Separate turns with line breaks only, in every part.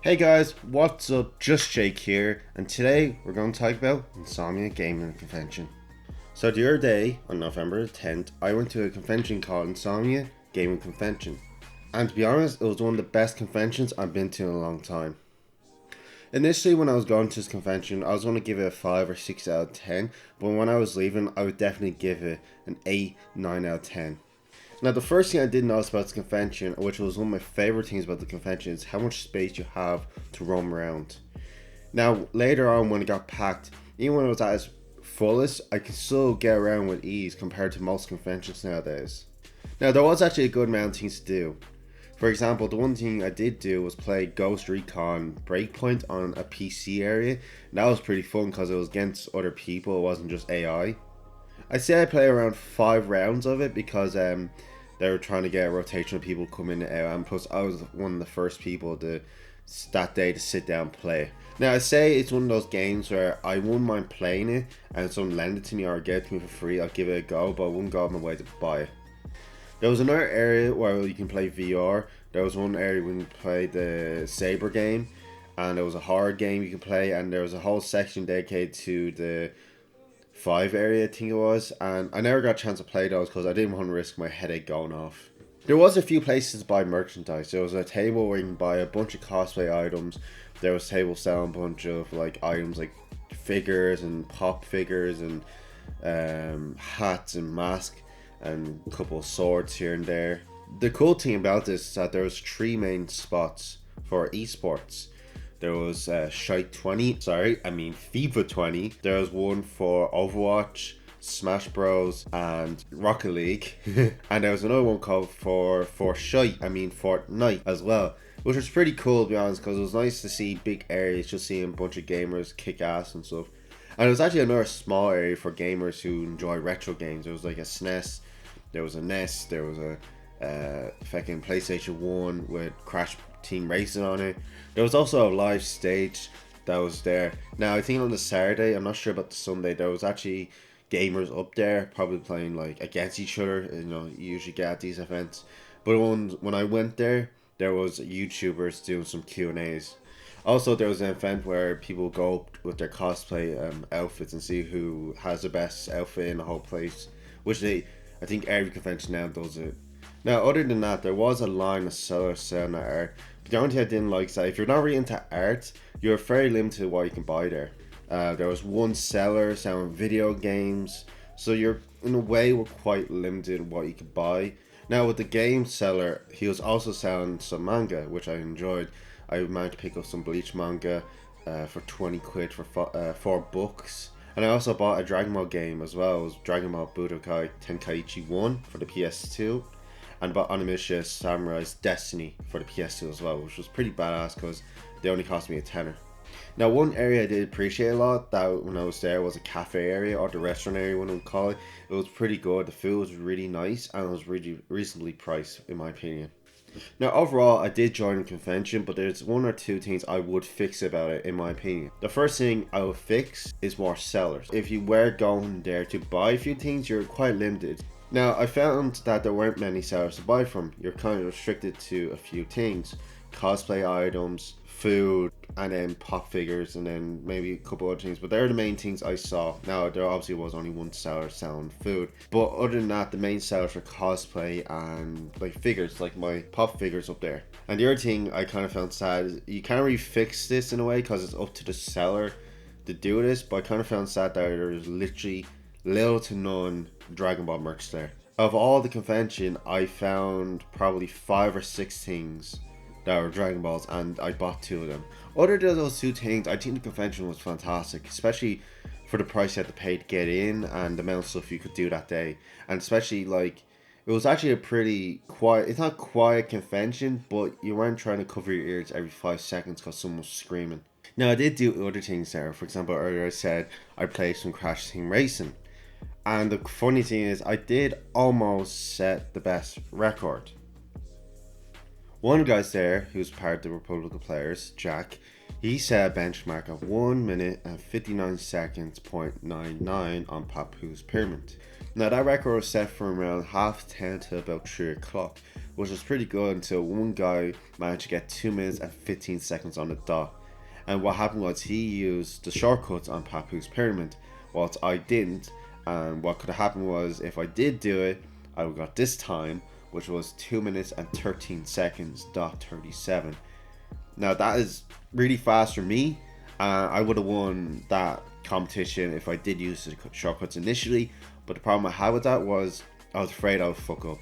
Hey guys, what's up? Just Jake here, and today we're going to talk about Insomnia Gaming Convention. So the other day, on November 10th, I went to a convention called Insomnia Gaming Convention. And to be honest, it was one of the best conventions I've been to in a long time. Initially, when I was going to this convention, I was going to give it a 5 or 6 out of 10, but when I was leaving, I would definitely give it an 8, 9 out of 10. Now, the first thing I did notice about this convention, which was one of my favorite things about the convention, is how much space you have to roam around. Now, later on when it got packed, even when it was at its fullest, I could still get around with ease compared to most conventions nowadays. Now, there was actually a good amount of things to do. For example, the one thing I did do was play Ghost Recon Breakpoint on a PC area, and that was pretty fun because it was against other people, it wasn't just AI. I'd say I played around 5 rounds of it because they were trying to get a rotation of people coming in and out, and plus I was one of the first people that day to sit down and play. Now I say it's one of those games where I wouldn't mind playing it, and if someone lend it to me or get it to me for free, I'll give it a go, but I wouldn't go out of my way to buy it. There was another area where you can play VR. There was one area where you can play the Saber game, and there was a horror game you can play, and there was a whole section dedicated to the 5 area, I think it was, and I never got a chance to play those because I didn't want to risk my headache going off. There was a few places to buy merchandise. There was a table where you can buy a bunch of cosplay items. There was a table selling a bunch of items like figures and pop figures and hats and masks and a couple of swords here and there. The cool thing about this is that there was 3 main spots for esports. There was FIFA 20. There was one for Overwatch, Smash Bros, and Rocket League. And there was another one called for Fortnite as well, which was pretty cool to be honest, because it was nice to see big areas, just seeing a bunch of gamers kick ass and stuff. And there was actually another small area for gamers who enjoy retro games. There was like a SNES, there was a NES, there was a fucking PlayStation 1 with Crash Team Racing on it. There was also a live stage that was there. Now I think on the Saturday, I'm not sure about the Sunday, there was actually gamers up there probably playing against each other. You usually get at these events. But when I went there was YouTubers doing some Q&As. Also, there was an event where people go up with their cosplay outfits and see who has the best outfit in the whole place, which I think every convention now does it. Now, other than that, there was a line of sellers selling that art. But the only thing I didn't like is that if you're not really into art, you're very limited to what you can buy there. There was one seller selling video games, so you're in a way were quite limited in what you could buy. Now with the game seller, he was also selling some manga, which I enjoyed. I managed to pick up some Bleach manga for 20 quid for 4 books. And I also bought a Dragon Ball game as well. It was Dragon Ball Budokai Tenkaichi 1 for the PS2. And bought Onimusha Samurai's Destiny for the PS2 as well, which was pretty badass because they only cost me a tenner. Now one area I did appreciate a lot that when I was there was a cafe area, or the restaurant area one would call it. It was pretty good, the food was really nice, and it was really reasonably priced in my opinion. Now overall I did join the convention, but there's 1 or 2 things I would fix about it in my opinion. The first thing I would fix is more sellers. If you were going there to buy a few things, you're quite limited. Now, I found that there weren't many sellers to buy from. You're kind of restricted to a few things. Cosplay items, food, and then pop figures, and then maybe a couple other things. But they're the main things I saw. Now, there obviously was only one seller selling food. But other than that, the main sellers were cosplay and figures, like my pop figures up there. And the other thing I kind of found sad is you can't really fix this in a way because it's up to the seller to do this. But I kind of found sad that there's literally little to none Dragon Ball merch there. Of all the convention, I found probably 5 or 6 things that were Dragon Balls, and I bought 2 of them. Other than those 2 things, I think the convention was fantastic, especially for the price you had to pay to get in and the amount of stuff you could do that day. And especially like it was actually a pretty quiet, it's not quiet convention, but you weren't trying to cover your ears every 5 seconds because someone was screaming. Now I did do other things there. For example, earlier I said I played some Crash Team Racing. And the funny thing is I did almost set the best record. One of the guys there, who's part of the Republic of Players, Jack, he set a benchmark of 1 minute and 59 seconds .99 on Papu's Pyramid. Now that record was set from around 10:30 to about 3 o'clock, which was pretty good until one guy managed to get 2 minutes and 15 seconds on the dot. And what happened was he used the shortcuts on Papu's Pyramid, whilst I didn't. And what could have happened was if I did do it, I would have got this time, which was 2 minutes and 13 seconds .37. Now that is really fast for me. I would have won that competition if I did use the shortcuts initially, but the problem I had with that was I was afraid I would fuck up.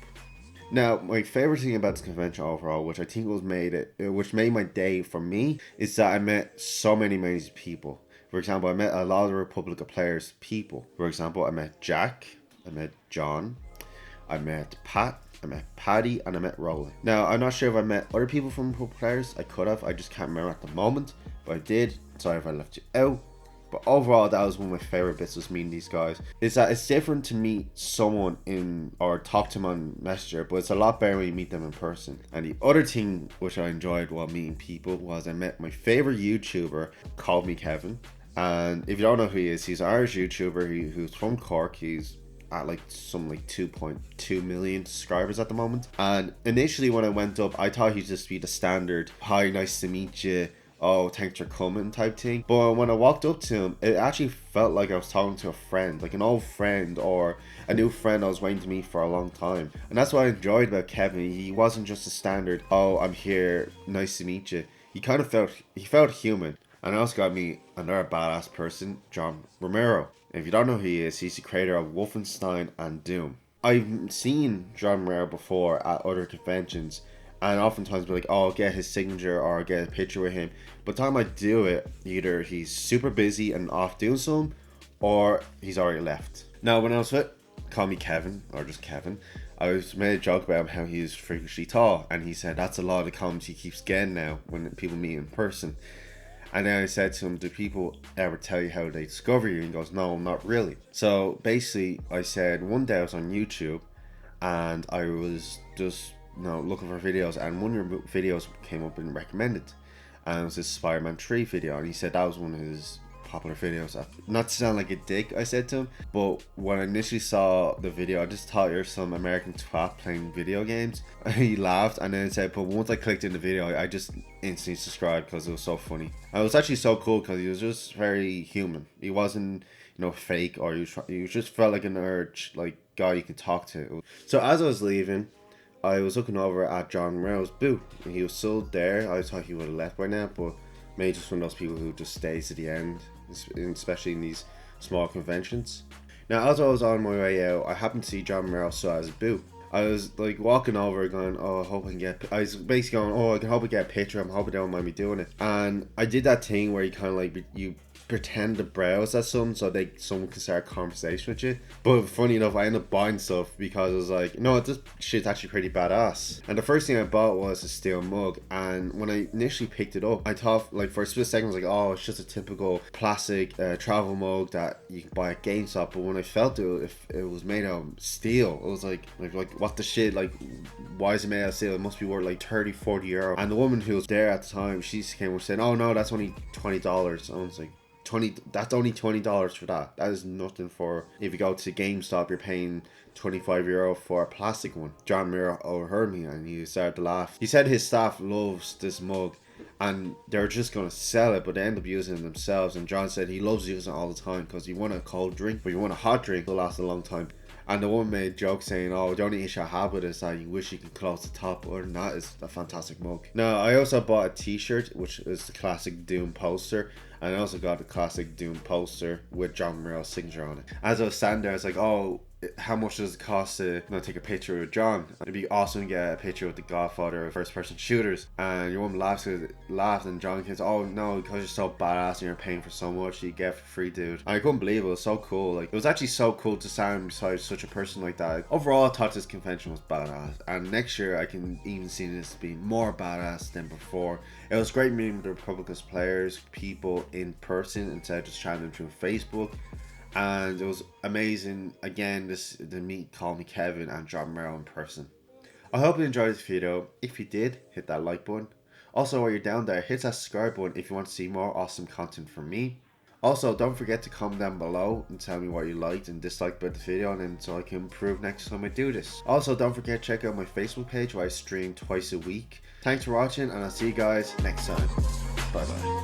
Now my favorite thing about this convention overall, which I think which made my day for me, is that I met so many people. For example, I met a lot of the Republic of Players people. For example, I met Jack, I met John, I met Pat, I met Paddy, and I met Roland. Now, I'm not sure if I met other people from Republic Players. I could have. I just can't remember at the moment. But I did. Sorry if I left you out. But overall, that was one of my favorite bits, was meeting these guys. Is that it's different to meet someone or talk to them on Messenger, but it's a lot better when you meet them in person. And the other thing which I enjoyed while meeting people was I met my favorite YouTuber, called me Kevin. And if you don't know who he is, he's an Irish YouTuber who's from Cork. He's at like 2.2 million subscribers at the moment. And initially when I went up, I thought he'd just be the standard, hi, nice to meet you, oh, thanks for coming type thing. But when I walked up to him, it actually felt like I was talking to a friend, like an old friend or a new friend I was waiting to meet for a long time. And that's what I enjoyed about Kevin. He wasn't just a standard, oh, I'm here, nice to meet you. He felt human. And I also got to meet another badass person, John Romero. If you don't know who he is, he's the creator of Wolfenstein and Doom. I've seen John Romero before at other conventions, and oftentimes be like, oh, I'll get his signature or I'll get a picture with him. But the time I do it, either he's super busy and off doing something, or he's already left. Now, when I was with, call me Kevin, or just Kevin, I was made a joke about how he's freakishly tall, and he said that's a lot of the comments he keeps getting now when people meet in person. And then I said to him, do people ever tell you how they discover you? And he goes, no, not really. So basically, I said one day I was on YouTube and I was just looking for videos, and one of your videos came up and recommended. And it was this Spider-Man 3 video, and he said that was one of his popular videos. Not to sound like a dick, I said to him, but when I initially saw the video, I just thought you're some American twat playing video games. He laughed, and then said, but once I clicked in the video, I just instantly subscribed because it was so funny. And it was actually so cool because he was just very human. He wasn't, fake, or he just felt like an urge, like guy you could talk to. So as I was leaving, I was looking over at John Romero's booth. He was still there. I thought he would have left by now, but maybe just one of those people who just stays to the end, especially in these small conventions. Now, as I was on my way out, I happened to see John Romero still at his booth. I was like walking over going, oh, I hope I can get, I was basically going, oh, I can hope I get a picture, I'm hoping they don't mind me doing it. And I did that thing where you kind of like, you pretend to browse at someone so someone can start a conversation with you. But funny enough, I ended up buying stuff because I was like, this shit's actually pretty badass. And the first thing I bought was a steel mug, and when I initially picked it up, I thought, like, for a split second I was like, oh, it's just a typical plastic travel mug that you can buy at GameStop. But when I felt it was made out of steel, it was like what the shit, like, why is it made out of steel? It must be worth like 30-40 euro. And the woman who was there at the time, she came and said, oh no, that's only $20. I was like, that's only $20 for that. That is nothing. For if you go to GameStop, you're paying 25 euro for a plastic one. John Muir overheard me and he started to laugh. He said his staff loves this mug and they're just going to sell it, but they end up using it themselves. And John said he loves using it all the time because you want a cold drink, but you want a hot drink, it'll last a long time. And the woman made a joke saying, oh, the only issue I have with it is that you wish you could close the top. Other than that, it's a fantastic mug. Now, I also bought a t-shirt, which is the classic Doom poster. And I also got the classic Doom poster with John Romero's signature on it. As I was standing there, I was like, oh, how much does it cost to, you know, take a picture with John? It'd be awesome to get a picture with the Godfather of first person shooters. And your woman laughs and John goes, oh no, because you're so badass and you're paying for so much you get for free, dude. And I couldn't believe it. It was so cool. Like, it was actually so cool to stand beside such a person like that. Overall, I thought this convention was badass, and next year I can even see this being more badass than before. It was great meeting with the Republicans players, people in person instead of just chatting them through Facebook. And it was amazing again to meet Call Me Kevin and John Merrill in person. I hope you enjoyed this video. If you did, hit that like button. Also, while you're down there, hit that subscribe button if you want to see more awesome content from me. Also, don't forget to comment down below and tell me what you liked and disliked about the video, and then so I can improve next time I do this. Also, don't forget to check out my Facebook page where I stream twice a week. Thanks for watching, and I'll see you guys next time. Bye bye.